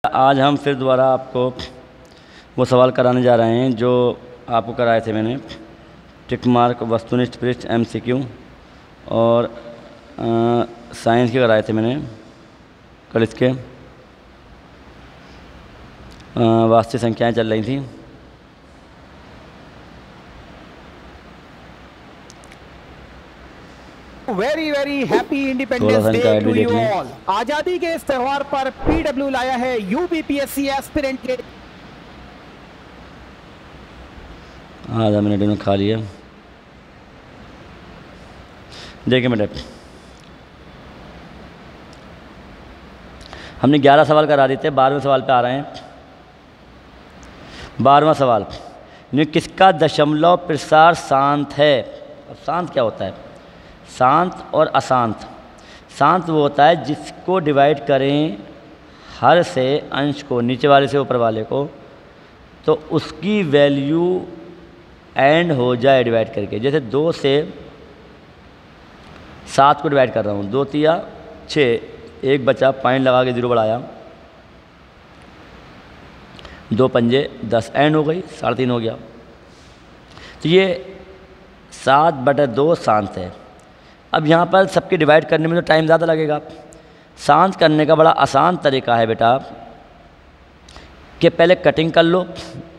आज हम फिर दोबारा आपको वो सवाल कराने जा रहे हैं जो आपको कराए थे मैंने। टिक मार्क, वस्तुनिष्ठ पृष्ठ, MCQ और साइंस के कराए थे मैंने। कल इसके वास्तविक संख्याएं चल रही थी। Very very happy independence day to you all. आजादी के इस त्योहार पर PW लाया है UPPSC एस्पिरेंट के। आधा मिनट में खा लिया। देखिए बेटे, हमने 11 सवाल करा दिए थे, 12वें सवाल पे आ रहे हैं। 12वां सवाल, किसका दशमलव प्रसार शांत है। अब शांत क्या होता है? शांत और अशांत। शांत वो होता है जिसको डिवाइड करें हर से अंश को, नीचे वाले से ऊपर वाले को, तो उसकी वैल्यू एंड हो जाए डिवाइड करके। जैसे 2 से 7 को डिवाइड कर रहा हूँ, 2 तिया 6, 1 बचा, पॉइंट लगा के 0 बढ़ाया, 2 पंजे 10, एंड हो गई, 3.5 हो गया। तो ये 7/2 शांत है। अब यहाँ पर सबके डिवाइड करने में तो टाइम ज़्यादा लगेगा। शांत करने का बड़ा आसान तरीका है बेटा कि पहले कटिंग कर लो।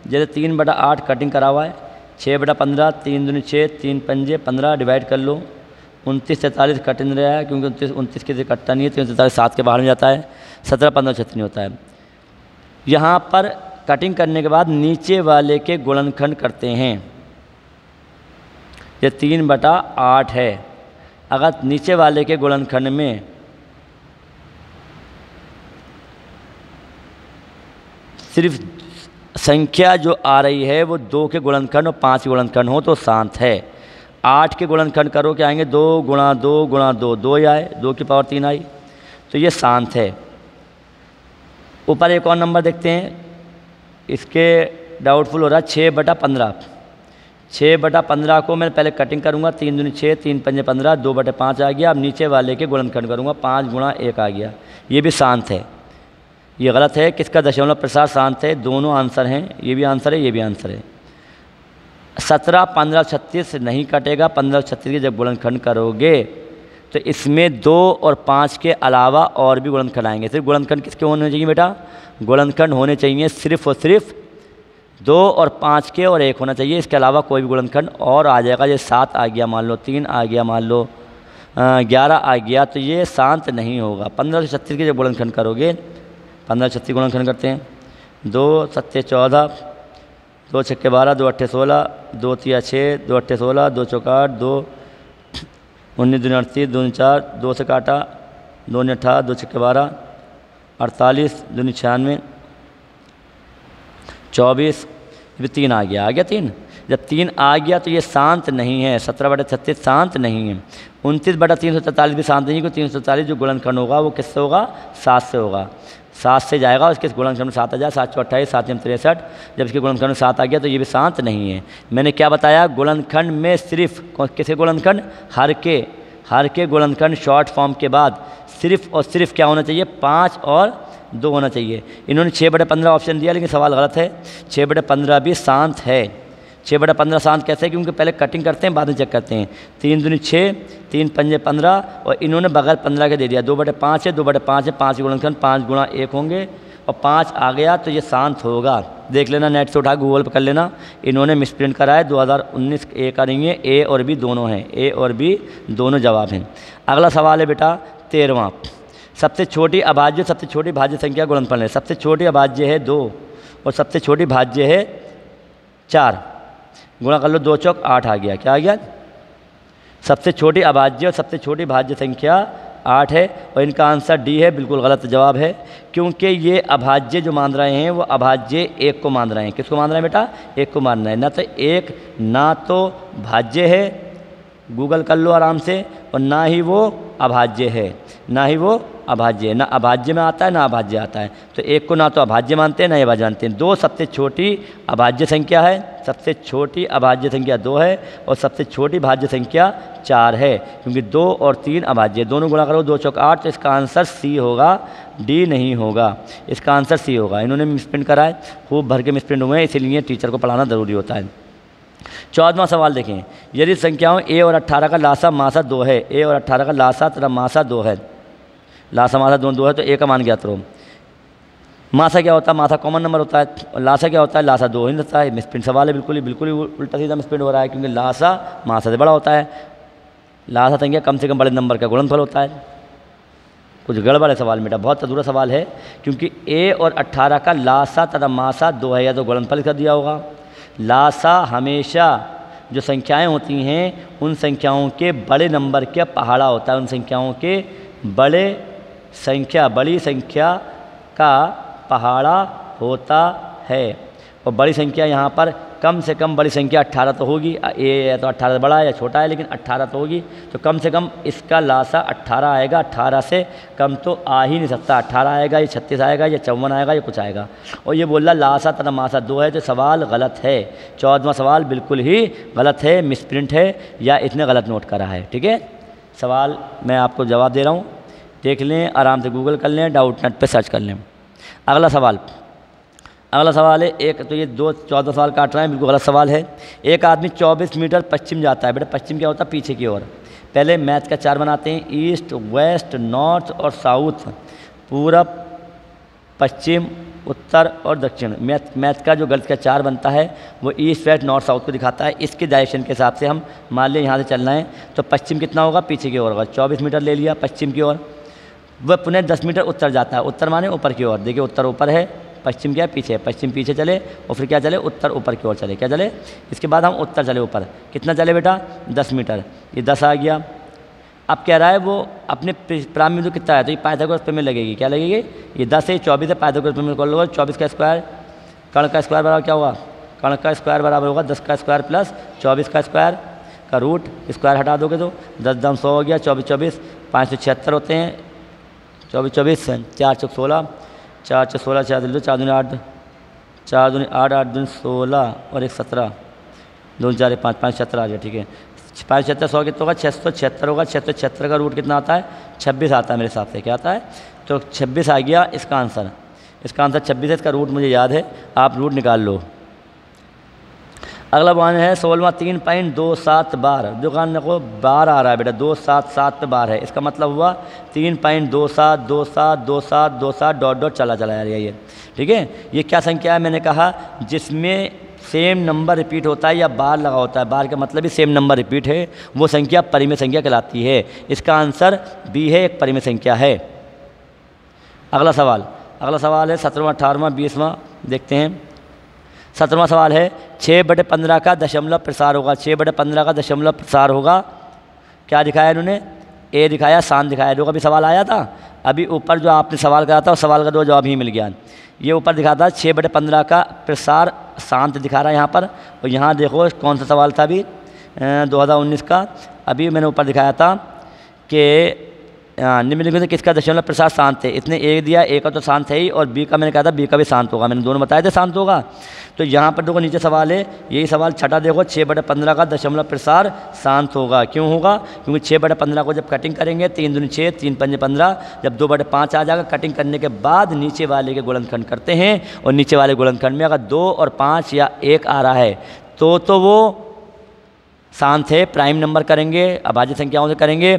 जैसे 3/8 कटिंग करा हुआ है, 6/15, 3 दूनी 6, 3 पंजे 15, डिवाइड कर लो। 29 43 कट नहीं रहा है क्योंकि 29 के से कटता नहीं है, 3 43 7 के बाहर में जाता है, 17 15 36 होता है। यहाँ पर कटिंग करने के बाद नीचे वाले के गुणनखंड करते हैं। ये 3/8 है। अगर नीचे वाले के गुणनखंड में सिर्फ संख्या जो आ रही है वो 2 के गुणनखंड और 5 के गुणनखंड हो तो शांत है। 8 के गुणनखंड करो क्या आएंगे? 2 गुणा 2 गुणा 2, 2 ही आए, 2 की पावर 3 आई, तो ये शांत है। ऊपर एक और नंबर देखते हैं, इसके डाउटफुल हो रहा है 6/15। 6/15 को मैं पहले कटिंग करूँगा, 3 दूनी 6, 3 पंजे 15, 2/5 आ गया। अब नीचे वाले के गुणनखंड करूँगा, 5 गुणा 1 आ गया। ये भी शांत है। ये गलत है। किसका दशमलव प्रसार शांत है? दोनों आंसर हैं, ये भी आंसर है, ये भी आंसर है। 17 15 36 नहीं कटेगा। 15 36 के जब गुणनखंड करोगे तो इसमें 2 और 5 के अलावा और भी गुणनखंड आएंगे। सिर्फ गुणनखंड किसके होने चाहिए बेटा? गुणनखंड होने चाहिए सिर्फ और सिर्फ 2 और 5 के, और 1 होना चाहिए। इसके अलावा कोई भी गुणनखंड और आ जाएगा। ये 7 आ गया मान लो, 3 आ गया मान लो, 11 आ गया, तो ये शांत नहीं होगा। 15 से 36 के जब गुणनखंड करोगे, 15 36 गुणनखंड करते हैं, 2 7 14, 2 6 12, 2 8 16, 2 3 6, 2 8 16, 2 4 8, 2 19 दूनी 38, 2 4, 2 से काटा, 2 18, 2 6 12, 48 दूनी 96, 24, भी 3 आ गया 3। जब 3 आ गया तो ये शांत नहीं है। 17/36 शांत नहीं है। 29/343 भी शांत नहीं है, क्योंकि 343 जो गुणनखंड होगा वो किससे होगा? 7 से होगा। 7 से जाएगा, उसके गुणनखंड में 7 आ जाए, 7 × 28, 7 × 63। जब इसके गुणनखंड में 7 आ गया तो ये भी शांत नहीं है। मैंने क्या बताया? गुणनखंड में सिर्फ किसके गुणनखंड? हर के गुणनखंड शॉर्ट फॉर्म के बाद सिर्फ और सिर्फ क्या होना चाहिए? 5 और 2 होना चाहिए। इन्होंने 6/15 ऑप्शन दिया, लेकिन सवाल गलत है। 6/15 भी शांत है। 6/15 शांत कैसे है? क्योंकि पहले कटिंग करते हैं, बाद में चेक करते हैं। 3 दूनी 6, 3 पंजे 15, और इन्होंने बगैर 15 के दे दिया। 2/5 है, 2/5 है, 5 गुणनखंड 5 गुणा 1 होंगे, और 5 आ गया तो ये शांत होगा। देख लेना, नेट से उठा गूगल पर कर लेना। इन्होंने मिसप्रिंट करा है। 2019 ए करेंगे, ए और बी दोनों हैं, ए और बी दोनों जवाब हैं। अगला सवाल है बेटा 13वां। सबसे छोटी अभाज्य, सबसे छोटी भाज्य संख्या गुणनफल है। सबसे छोटी अभाज्य है 2 और सबसे छोटी भाज्य है 4। गुणा कर लो, 2 चौक 8 आ गया। क्या आ गया? सबसे छोटी अभाज्य और सबसे छोटी भाज्य संख्या 8 है, और इनका आंसर डी है। बिल्कुल गलत जवाब है, क्योंकि ये अभाज्य जो मान रहे हैं वो अभाज्य 1 को मान रहे हैं। किसको मान रहे हैं बेटा? 1 को मान रहे हैं। ना तो 1 ना तो भाज्य है, गूगल कर लो आराम से, और ना ही वो अभाज्य है, ना ही वो अभाज्य, ना अभाज्य में आता है ना अभाज्य आता है, तो एक को ना तो अभाज्य मानते हैं ना अभाज्य मानते हैं। 2 सबसे छोटी अभाज्य संख्या है, सबसे छोटी अभाज्य संख्या 2 है और सबसे छोटी भाज्य संख्या 4 है, क्योंकि 2 और 3 अभाज्य, दोनों गुणा करो 2 चौक 8, तो इसका आंसर सी होगा, डी नहीं होगा, इसका आंसर सी होगा। इन्होंने मिसप्रिंट करा है, खूब भर के मिसप्रिंट हुए हैं, इसीलिए टीचर को पढ़ाना ज़रूरी होता है। 14वां सवाल देखें, यदि संख्याओं a और 18 का लासा मासा 2 है, a और 18 का लासा तथा मासा 2 है, लासा मासा दोनों 2 है, तो a का मान ज्ञात करो। मासा क्या होता है? मासा कॉमन नंबर होता है, और लासा क्या होता है? लासा 2 ही रहता है। मिसप्रिंट सवाल है, बिल्कुल ही उल्टा सीधा मिसप्रिंट हो रहा है, क्योंकि लासा मासा से बड़ा होता है। लासा संख्या कम से कम बड़े नंबर का गुणनफल होता है। कुछ गड़बड़ है सवाल बेटा, बहुत अधूरा सवाल है, क्योंकि a और 18 का लासा तथा मासा 2 है, या तो गुणनफल कर दिया होगा। लासा हमेशा जो संख्याएं होती हैं उन संख्याओं के बड़े नंबर का पहाड़ा होता है, उन संख्याओं के बड़ी संख्या का पहाड़ा होता है। और बड़ी संख्या यहाँ पर कम से कम बड़ी संख्या 18 तो होगी, या तो 18 बड़ा है या छोटा है, लेकिन 18 तो होगी, तो कम से कम इसका लासा 18 आएगा, 18 से कम तो आ ही नहीं सकता। 18 आएगा, ये 36 आएगा, ये 54 आएगा, ये कुछ आएगा। और ये बोल रहा लासा तथा मासा 2 है, तो सवाल गलत है। 14वां सवाल बिल्कुल ही गलत है, मिसप्रिंट है, या इसने गलत नोट करा है। ठीक है, सवाल मैं आपको जवाब दे रहा हूँ, देख लें, आराम से गूगल कर लें, डाउट नेट पर सर्च कर लें। अगला सवाल है एक, तो ये 14 सवाल काट रहे हैं, बिल्कुल गलत सवाल है। एक आदमी 24 मीटर पश्चिम जाता है। बेटा पश्चिम क्या होता है? पीछे की ओर। पहले मैथ का 4 बनाते हैं, ईस्ट, वेस्ट, नॉर्थ और साउथ, पूरब, पश्चिम, उत्तर और दक्षिण। मैथ का जो गलत का 4 बनता है वो ईस्ट, वेस्ट, नॉर्थ, साउथ को दिखाता है। इसके डायरेक्शन के हिसाब से हम मान लें यहाँ से चलना है, तो पश्चिम कितना होगा? पीछे की ओर होगा। 24 मीटर ले लिया पश्चिम की ओर, वह पुनः 10 मीटर उत्तर जाता है। उत्तर माने ऊपर की ओर, देखिए उत्तर ऊपर है, पश्चिम क्या है? पीछे। पश्चिम पीछे चले और फिर क्या चले? उत्तर ऊपर की ओर चले। क्या चले? इसके बाद हम उत्तर चले ऊपर। कितना चले बेटा? 10 मीटर। ये 10 आ गया। अब कह रहा है वो अपने प्रारंभ बिंदु कितना है, तो ये पाइथागोरस प्रमेय लगेगी। क्या लगेगी? ये 10 है, 24 है, पाइथागोरस प्रमेय कर लो। 24 का स्क्वायर, कर्ण का स्क्वायर बराबर क्या होगा? कर्ण का स्क्वायर बराबर होगा 10 का स्क्वायर प्लस 24 का स्क्वायर का रूट। स्क्वायर हटा दोगे तो 10 दाम 100 हो गया। 24 24 576 होते हैं। 24 24 4 चौक 16, 4 चौक 16, 4 दिल 4 दूनी 8, 4 दूनी 8, 8 दूनी 16 और 1 17, 2 4 5 5 76 आ गया। ठीक है, 5 76 100 कितना होगा? 676 होगा। 676 का रूट कितना आता है? 26 आता है मेरे हिसाब से। क्या आता है? तो 26 आ गया इसका आंसर। इसका आंसर 26 है, इसका रूट मुझे याद है, आप रूट निकाल लो। अगला वन है 16वां 3.27 बार। दुकान देखो बार आ रहा है बेटा, 277 पे बार है, इसका मतलब हुआ 3.27 27 27 27 डॉट डॉट चला जा रही है ये। ठीक है, ये क्या संख्या है? मैंने कहा जिसमें सेम नंबर रिपीट होता है या बार लगा होता है। बार का मतलब ही सेम नंबर रिपीट है, वो संख्या परिमेय संख्या कहलाती है। इसका आंसर बी है, एक परिमेय संख्या है। अगला सवाल है 17वां 18वां 20वां। देखते हैं 17वां सवाल है 6/15 का दशमलव प्रसार होगा। 6/15 का दशमलव प्रसार होगा। क्या दिखाया इन्होंने? ए दिखाया, शांत दिखाया। जो अभी सवाल आया था, अभी ऊपर जो आपने सवाल करा था उस सवाल का 2 जवाब ही मिल गया। ये ऊपर दिखा था 6/15 का प्रसार शांत दिखा रहा है यहाँ पर, और यहाँ देखो कौन सा सवाल था अभी 2019 का। अभी मैंने ऊपर दिखाया था कि निम्नलिखित में किसका दशमलव प्रसार शांत है। इसने ए दिया, ए का तो शांत है ही, और बी का मैंने कहा था बी का भी शांत होगा। मैंने दोनों बताए थे शांत होगा। तो यहाँ पर देखो नीचे सवाल है, यही सवाल छठा देखो, 6/15 का दशमलव प्रसार शांत होगा। क्यों होगा? क्योंकि 6/15 को जब कटिंग करेंगे 3 दूनी 6, 3 पंजे 15, जब 2/5 आ जाएगा, कटिंग करने के बाद नीचे वाले के गुणनखंड करते हैं, और नीचे वाले गुणनखंड में अगर 2 और 5 या 1 आ रहा है तो वो शांत है, प्राइम नंबर करेंगे, अभाज्य संख्याओं से करेंगे।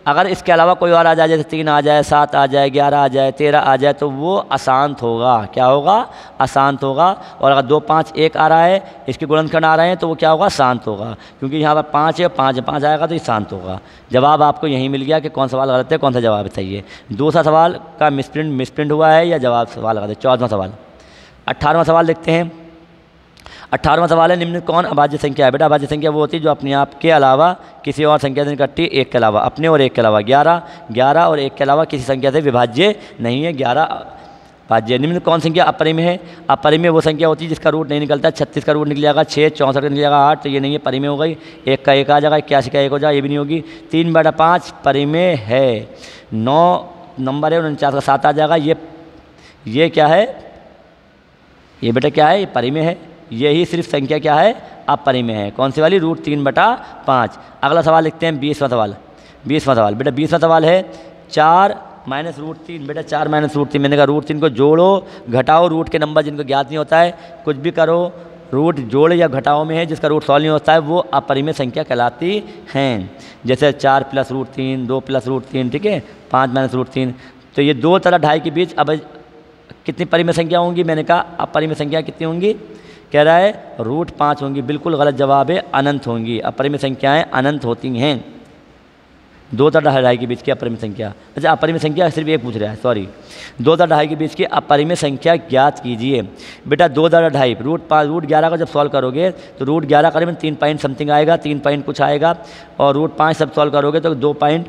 अगर इसके अलावा कोई और आ जाए, जैसे 3 आ जाए, 7 आ जाए, 11 आ जाए, 13 आ जाए, तो वो अशांत होगा। क्या होगा? अशांत होगा। और अगर 2 5 1 आ रहा है, इसके गुणनखंड आ रहे हैं, तो वो क्या होगा? शांत होगा। क्योंकि यहाँ पर 5 है, 5 आएगा तो ये शांत होगा। जवाब आपको यही मिल गया कि कौन सा सवाल गलत है, कौन सा जवाब सही है। दूसरा सवाल का मिसप्रिंट हुआ है या जवाब सवाल गलत है। 14वां सवाल। 18वां सवाल देखते हैं। 18वां सवाल है निम्न कौन अभाज्य संख्या है। बेटा अभाज्य संख्या वो होती है जो अपने आप के अलावा किसी और संख्या से नहीं कटती, 1 के अलावा, अपने और 1 के अलावा। 11 और 1 के अलावा किसी संख्या से विभाज्य नहीं है। 11 भाज्य। निम्न कौन संख्या अपरिमेय है। अपरिमेय वो संख्या होती है जिसका रूट नहीं निकलता। 36 का रूट निकल जाएगा, 6, 64 का निकल जाएगा, 8, तो ये नहीं है, परिमेय हो गई। 1 का 1 आ जाएगा, 81 का 1 हो जाएगा, ये भी नहीं होगी। 3/5 परिमेय है। 9 नंबर है 49 का 7 आ जाएगा। ये क्या है, ये बेटा क्या है, ये परिमेय है। यही सिर्फ संख्या क्या है, अपरिमेय है। कौन सी वाली, √3/5। अगला सवाल लिखते हैं 20वां सवाल। 20वां सवाल बेटा 20वां सवाल है 4 माइनस √3। बेटा 4 माइनस √3, मैंने कहा √3 को जोड़ो घटाओ, रूट के नंबर जिनको ज्ञात नहीं होता है कुछ भी करो, रूट जोड़ या घटाओ में है जिसका रूट सॉल्व नहीं होता है वो अपरिमेय संख्या कहलाती हैं। जैसे 4 + √3, 2 + √3, ठीक है, 5 माइनस √3। तो ये दो तथा ढाई के बीच अब कितनी परिमेय संख्या होंगी, मैंने कहा अपरिमेय संख्या कितनी होंगी, कह रहा है √5 होंगी। बिल्कुल गलत जवाब है, अनंत होंगी। अपरिमेय संख्याएं अनंत होती हैं। 2 तथा ढाई के बीच की अपरिमेय संख्या, अच्छा अपरिमेय संख्या सिर्फ एक पूछ रहा है, सॉरी। 2 तथा ढाई के बीच की अपरिमेय संख्या ज्ञात कीजिए। बेटा 2 तथा ढाई, √11 का जब सॉल्व करोगे तो √11 करीबन 3 पॉइंट समथिंग आएगा, 3 पॉइंट कुछ आएगा। और √5 जब सॉल्व करोगे तो 2 पॉइंट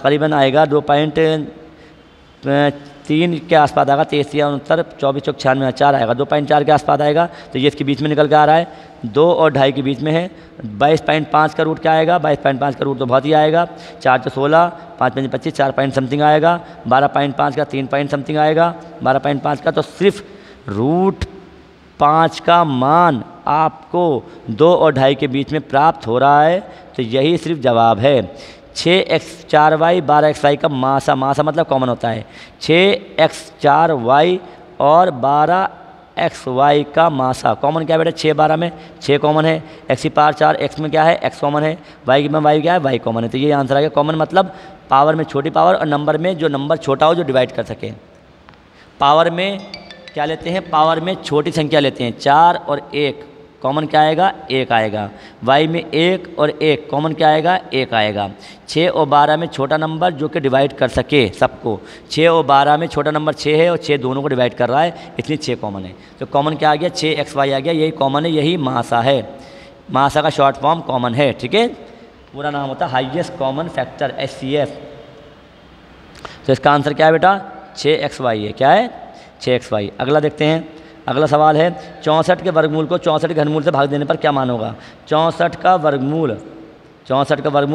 करीबन आएगा, 2.3 के आसपास आएगा। 23 या 69, 24 चौक 96, 4 आएगा, 2.4 के आसपास आएगा। तो ये इसके बीच में निकल के आ रहा है, 2 और ढाई के बीच में है। 22.5 का रूट क्या आएगा, 22.5 का रूट तो बहुत ही आएगा। 4 तो 16, 5 5 25, 4 पॉइंट समथिंग आएगा। 12.5 का 3 पॉइंट समथिंग आएगा। 12.5 का तो सिर्फ √5 का मान आपको 2 और ढाई के बीच में प्राप्त हो रहा है। तो यही सिर्फ जवाब है। 6x4y 12xy का मासा मतलब कॉमन होता है। 6x4y और 12xy का मासा कॉमन क्या है बेटा, 6 12 में 6 कॉमन है, x की पावर 4, x में क्या है x कॉमन है, y में y क्या है y कॉमन है। तो ये आंसर आ गया। कॉमन मतलब पावर में छोटी पावर और नंबर में जो नंबर छोटा हो जो डिवाइड कर सके। पावर में क्या लेते हैं, पावर में छोटी संख्या लेते हैं, 4 और 1 कॉमन क्या आएगा, 1 आएगा। y में 1 और 1 कॉमन क्या आएगा, 1 आएगा। 6 और 12 में छोटा नंबर जो कि डिवाइड कर सके सबको। 6 और 12 में छोटा नंबर 6 है और 6 दोनों को डिवाइड कर रहा है, इसलिए 6 कॉमन है। तो कॉमन क्या आ गया, 6xy आ गया। यही कॉमन है, यही मासा है। मासा का शॉर्ट फॉर्म कॉमन है, ठीक है। पूरा नाम होता है हाईएस्ट कॉमन फैक्टर, HCF। तो इसका आंसर क्या है बेटा, 6xy है। क्या है, 6xy। अगला देखते हैं। अगला सवाल है 64 के वर्गमूल को 64 के घनमूल से भाग देने पर क्या मान होगा। 64 का वर्गमूल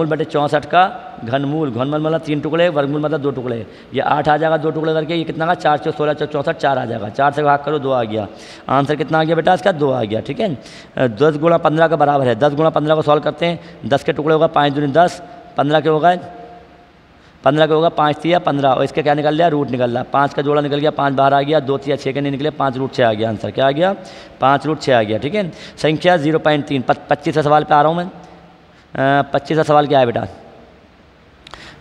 बेटे 64 का घनमूल मतलब 3 टुकड़े, वर्गमूल मतलब 2 टुकड़े। ये 8 आ जाएगा 2 टुकड़े करके। ये कितना का 4 4 16 64, 4 आ जाएगा। 4 से भाग करो 2 आ गया। आंसर कितना आ गया बेटा इसका, 2 आ गया, ठीक है। 10 गुणा 15 का बराबर है। 10 गुणा 15 को सॉल्व करते हैं। 10 के टुकड़े होगा 5 दूनी 10, 15 के होगा 15 का होगा 5 3 15 और इसका क्या निकल गया, रूट निकल रहा। 5 का जोड़ा निकल गया, 5 बाहर आ गया, 2 3 6 के नहीं निकले, 5 √6 आ गया। आंसर क्या आ गया, 5 √6 आ गया, ठीक है। संख्या 0.3। 25 सवाल पे आ रहा हूँ मैं। 25वां सवाल क्या है बेटा,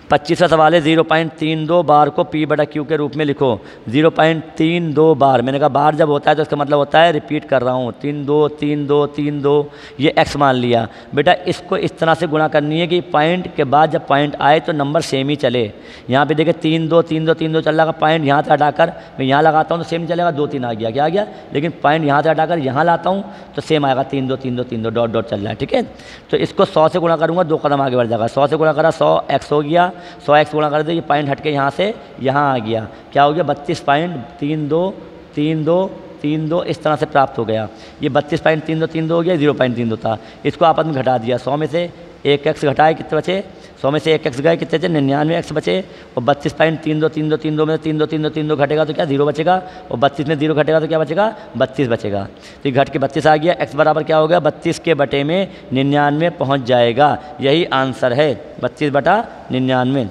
25वां सवाल है 0.32 बार को P/Q के रूप में लिखो। 0.32 बार, मैंने कहा बार जब होता है तो इसका मतलब होता है, रिपीट कर रहा हूँ, 3 2 3 2 3 2, ये x मान लिया बेटा। इसको इस तरह से गुणा करनी है कि पॉइंट के बाद जब पॉइंट आए तो नंबर सेम ही चले। यहाँ पे देखिए 3 2 3 2 3 2 चल रहा है, पॉइंट यहाँ से हटाकर मैं यहाँ लगाता हूँ तो सेम चलेगा, 2 3 आ गया, क्या आ गया। लेकिन पॉइंट यहाँ से हटाकर यहाँ लाता हूँ तो सेम आएगा, 3 2 3 2 3 2 डॉट डॉट चल रहा है, ठीक है। तो इसको 100 से गुणा करूँगा, 2 कदम आगे बढ़ जाएगा। 100 से गुणा करा 100x हो गया, 100x गुणा कर दे, ये पॉइंट हटके यहाँ से यहाँ आ गया, क्या हो गया 32.3232 इस तरह से प्राप्त हो गया। ये 32.3232 हो गया, 0.32 था। इसको आपस में घटा दिया, 100 में से 1x घटाए, कितने बचे, 100 में से 1x गए, कितने बचे 99x बचे। और 32.3232 में 32 घटेगा तो क्या 0 बचेगा, और 32 में 0 घटेगा तो क्या बचेगा 32 बचेगा। तो ये घट के 32 आ गया। x बराबर क्या हो गया, 32 के बटे में 99 पहुँच जाएगा। यही आंसर है, 32/99।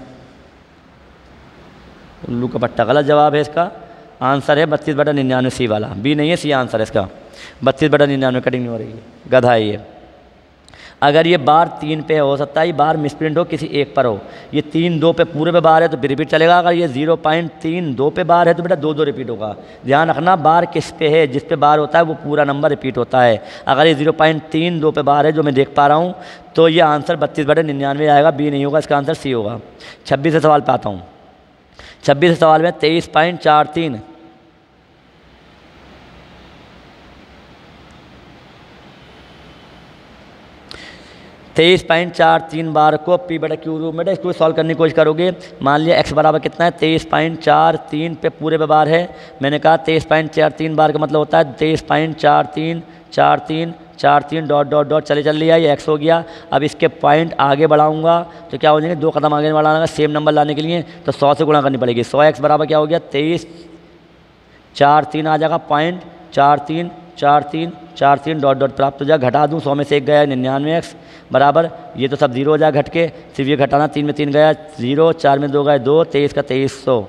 उल्लू का पट्टा, गलत जवाब है इसका। आंसर है 32/99, सी वाला, बी नहीं है, सी आंसर है इसका। 32/99 कटिंग नहीं हो रही है, गधा है ये। अगर ये बार 3 पे हो सकता है, ये बार मिसप्रिंट हो किसी एक पर हो। ये 3 2 पे पूरे पे बार है तो रिपीट चलेगा। अगर ये 0.32 पे बार है तो बेटा 2 2 रिपीट होगा। ध्यान रखना, बार किस पे है, जिस पे बार होता है वो पूरा नंबर रिपीट होता है। अगर ये 0.32 पे बार है जो मैं देख पा रहा हूँ तो ये आंसर 32/99 आएगा, बी नहीं होगा, इसका आंसर सी होगा। 26 सवाल पे आता हूँ। 26 सवाल में 23.43 23.43 बार को P/Q रूप में, इसको सॉल्व करने की कोशिश करोगे। मान लिया x बराबर कितना है 23.43 पे पूरे पे बार है। मैंने कहा 23.43 बार का मतलब होता है 23.43 43 4 3 डॉट डॉट डॉट चले चल लिया, ये x हो गया। अब इसके पॉइंट आगे बढ़ाऊंगा तो क्या हो जाएंगे, 2 कदम आगे बढ़ाना सेम नंबर लाने के लिए, तो 100 से गुणा करनी पड़ेगी। 100x बराबर क्या हो गया 23, 4 3 आ जाएगा पॉइंट, 4 3 4 3 4 3 डॉट डॉट प्राप्त हो जाए। घटा दूँ, 100 में से 1 गया 99x बराबर, ये तो सब 0 हो जाए घट के, सिर्फ ये घटाना, 3 में 3 गया 0, 4 में 2 गए 2, 23 का 2300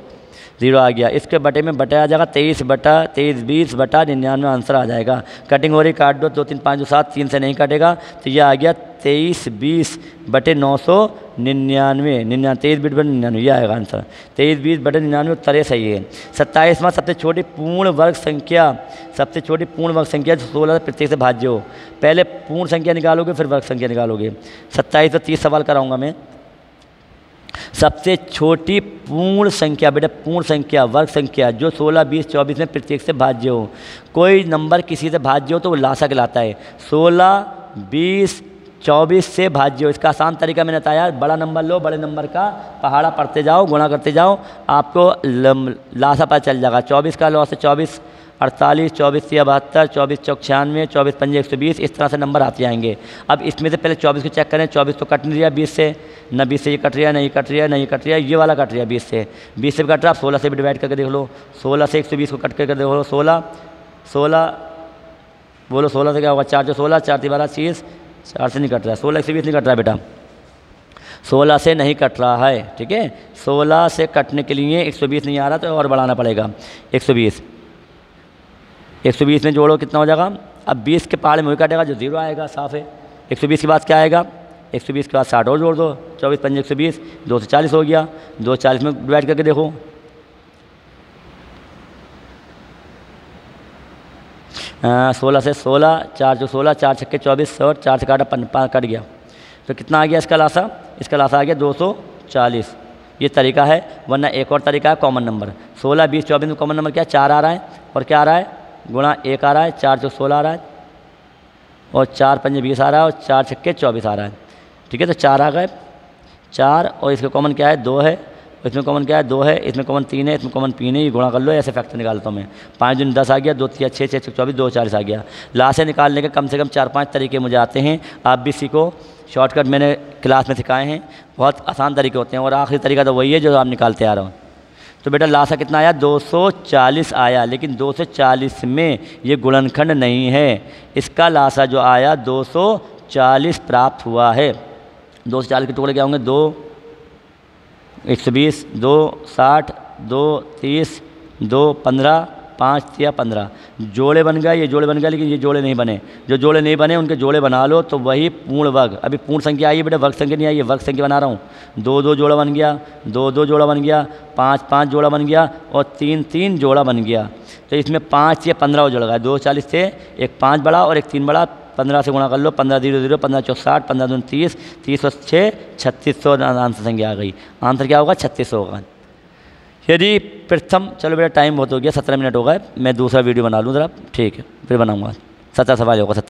0 आ गया। इसके बटे में बटा आ जाएगा 23 बटा 23 20 बटा 99 आंसर आ जाएगा। कटिंग हो रही, काट दो, 2 3 5 2 7, 3 से नहीं कटेगा तो ये आ गया 23 20 बटे 999, 23 बीस बटे 99, ये आएगा आंसर 23 20 बटे 99, उत्तर सही है। 27वां सबसे छोटी पूर्ण वर्ग संख्या, सबसे छोटी पूर्ण वर्ग संख्या जो 16 प्रत्येक से भाज्य हो। पहले पूर्ण संख्या निकालोगे फिर वर्ग संख्या निकालोगे। 27 से 30 सवाल कराऊंगा मैं। सबसे छोटी पूर्ण संख्या बेटा, पूर्ण संख्या वर्ग संख्या जो 16 20 24 में प्रत्येक से भाज्य हो। कोई नंबर किसी से भाज्य हो तो वो लासा कहलाता है। 16 20 24 से भाज्य हो। इसका आसान तरीका मैंने बताया, बड़ा नंबर लो, बड़े नंबर का पहाड़ा पढ़ते जाओ, गुणा करते जाओ, आपको लासा पता चल जाएगा। 24 का लॉस है 24 48, 24 से 72, 24 चौक 96, 24 पंजे 120, इस तरह से नंबर आते जाएंगे। अब इसमें से पहले 24 को चेक करें, 24 तो कट नहीं रहा 20 से, न 20 से ये कट रहा है, न ये कट रहा है, न ये कट रहा है, ये वाला कट रहा है 20 से भी कट रहा है। 16 से भी डिवाइड करके देख लो, 16 से 120 को कट करके देख लो, 16 बोलो 16 से क्या होगा, 4 जो 16, 4 3 12 30, 4 से नहीं कट रहा है, 16 120 नहीं कट रहा है बेटा, 16 से नहीं कट रहा है, ठीक है। 16 से कटने के लिए 120 नहीं आ रहा तो और बढ़ाना पड़ेगा। 120 में जोड़ो कितना हो जाएगा, अब 20 के पहाड़े में वही कटेगा जो 0 आएगा, साफ है। 120 के बाद क्या आएगा, 120 के बाद 60 और जोड़ दो, 24 पंजे 120, 2 से 40 हो गया, 2 40 में डिवाइड करके देखो, 16 से 16, 4 जो 16, 4 छक्के 24, 4 से काटा 5 कट गया, तो कितना आ गया इसका लासा, इसका लासा आ गया 240। ये तरीका है, वरना एक और तरीका है कॉमन नंबर। 16 20 24 में कॉमन नंबर क्या 4 आ रहा है, और क्या आ रहा है गुणा 1 आ रहा है, 4 जो 16 आ रहा है, और 4 पंजे 20 आ रहा है, और 4 छक्के 24 आ रहा है, ठीक है। तो 4 आ गए, 4 और इसका कॉमन क्या है 2 है, इसमें कॉमन क्या है 2 है, इसमें कॉमन 3 है, इसमें कॉमन 3 है, ये गुणा कर लो, ऐसे फैक्टर निकालता हूँ मैं। 5 दिन 10 आ गया, 2 3 6 6 24, 2 40 आ गया। लाशें निकालने के कम से कम 4-5 तरीके मुझे आते हैं, आप भी सीखो। शॉर्टकट मैंने क्लास में सिखाए हैं, बहुत आसान तरीके होते हैं, और आखिरी तरीका तो वही है जो आप निकालते आ रहे हो। तो बेटा लासा कितना आया 240 आया, लेकिन 240 में ये गुणनखंड नहीं है, इसका लासा जो आया 240 प्राप्त हुआ है। 240 के टुकड़े क्या होंगे, 2 120, 2 60, 2 30, 2 15, 5 3 15 जोड़े बन गए, ये जोड़े बन गए, लेकिन ये जोड़े नहीं बने। जो जोड़े नहीं बने उनके जोड़े बना लो, तो वही पूर्ण वर्ग। अभी पूर्ण संख्या आई है बेटा, वर्ग संख्या नहीं आई है, वर्ग संख्या बना रहा हूँ। 2 2 जोड़ा बन गया, 2 2 जोड़ा बन गया, 5 5 जोड़ा बन गया, और 3 3 जोड़ा बन गया। तो इसमें 5 या 15 जोड़ गया, 240 से एक 5 बड़ा और एक 3 बड़ा, 15 से गुणा कर लो, 15 0 0, 15 4 60, 15 2 30, 30 और 6 3600 आंसर संख्या आ गई। आंसर क्या होगा 3600 होगा। यदि प्रथम, चलो बेटा टाइम बहुत हो गया, 17 मिनट हो गए, मैं दूसरा वीडियो बना लूँ ज़रा, ठीक है, फिर बनाऊँगा। 17 सवाल होगा।